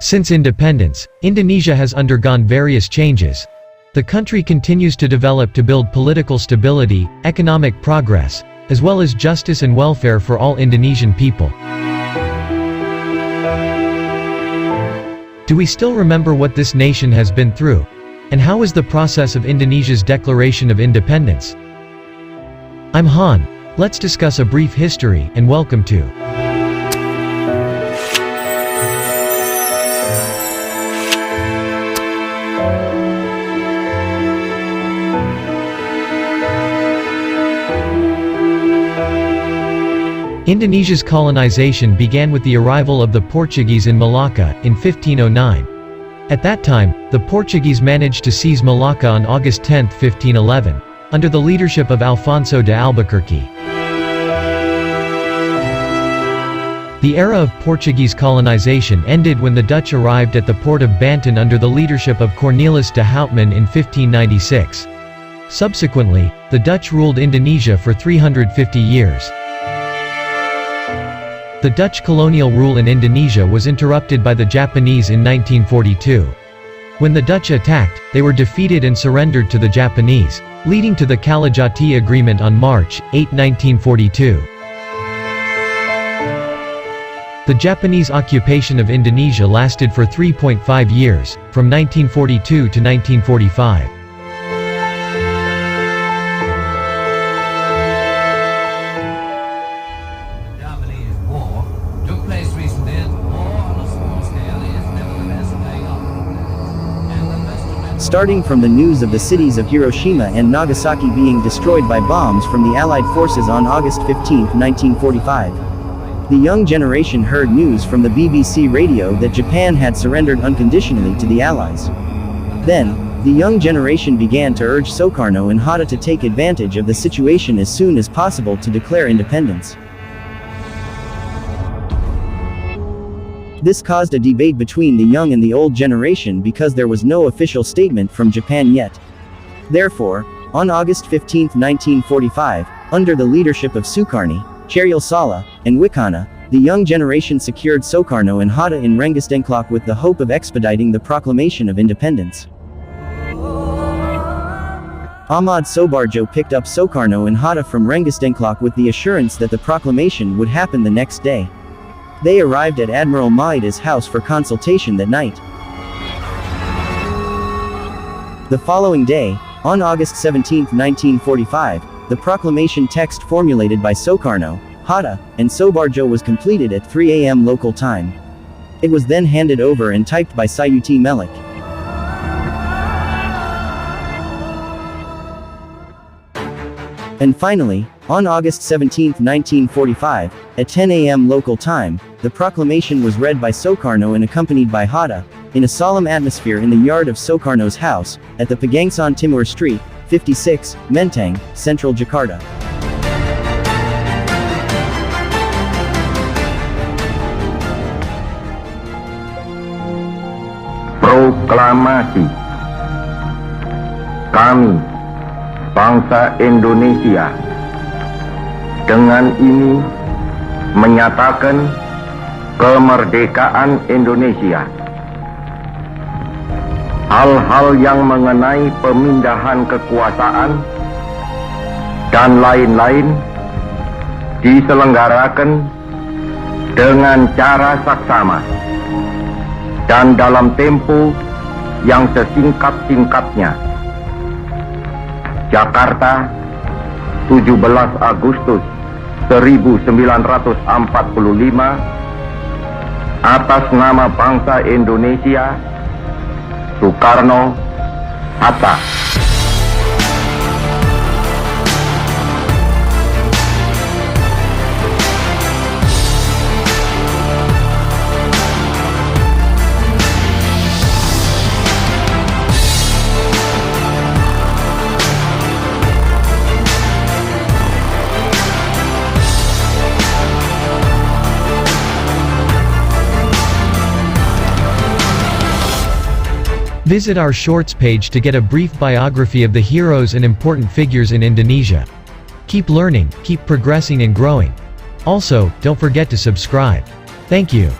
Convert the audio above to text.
Since independence, Indonesia has undergone various changes. The country continues to develop to build political stability, economic progress, as well as justice and welfare for all Indonesian people. Do we still remember what this nation has been through? And how is the process of Indonesia's Declaration of Independence? I'm Han. Let's discuss a brief history, and welcome to Indonesia's colonization began with the arrival of the Portuguese in Malacca, in 1509. At that time, the Portuguese managed to seize Malacca on August 10, 1511, under the leadership of Alfonso de Albuquerque. The era of Portuguese colonization ended when the Dutch arrived at the port of Banten under the leadership of Cornelis de Houtman in 1596. Subsequently, the Dutch ruled Indonesia for 350 years. The Dutch colonial rule in Indonesia was interrupted by the Japanese in 1942. When the Dutch attacked, they were defeated and surrendered to the Japanese, leading to the Kalijati Agreement on March 8, 1942. The Japanese occupation of Indonesia lasted for 3.5 years, from 1942 to 1945. Starting from the news of the cities of Hiroshima and Nagasaki being destroyed by bombs from the Allied forces on August 15, 1945. The young generation heard news from the BBC radio that Japan had surrendered unconditionally to the Allies. Then, the young generation began to urge Soekarno and Hatta to take advantage of the situation as soon as possible to declare independence. This caused a debate between the young and the old generation because there was no official statement from Japan yet. Therefore, on August 15, 1945, under the leadership of Soekarno, Sala, and Wicana, the young generation secured Soekarno and Hatta in Rengasdengklok with the hope of expediting the Proclamation of Independence. Ahmad Soebarjo picked up Soekarno and Hatta from Rengasdengklok with the assurance that the proclamation would happen the next day. They arrived at Admiral Maeda's house for consultation that night. The following day, on August 17, 1945, the proclamation text formulated by Soekarno, Hatta, and Soebarjo was completed at 3 a.m. local time. It was then handed over and typed by Sayuti Melik. And finally, on August 17, 1945, at 10 a.m. local time, the proclamation was read by Soekarno and accompanied by Hatta, in a solemn atmosphere in the yard of Soekarno's house, at the Pegangsan Timur Street, 56, Menteng, Central Jakarta. Proklamasi. Kami, bangsa Indonesia, dengan ini menyatakan kemerdekaan Indonesia. Hal-hal yang mengenai pemindahan kekuasaan dan lain-lain diselenggarakan dengan cara saksama dan dalam tempo yang sesingkat-singkatnya. Jakarta, 17 Agustus 1945, atas nama bangsa Indonesia, Soekarno, Hatta. Visit our Shorts page to get a brief biography of the heroes and important figures in Indonesia. Keep learning, keep progressing and growing. Also, don't forget to subscribe. Thank you.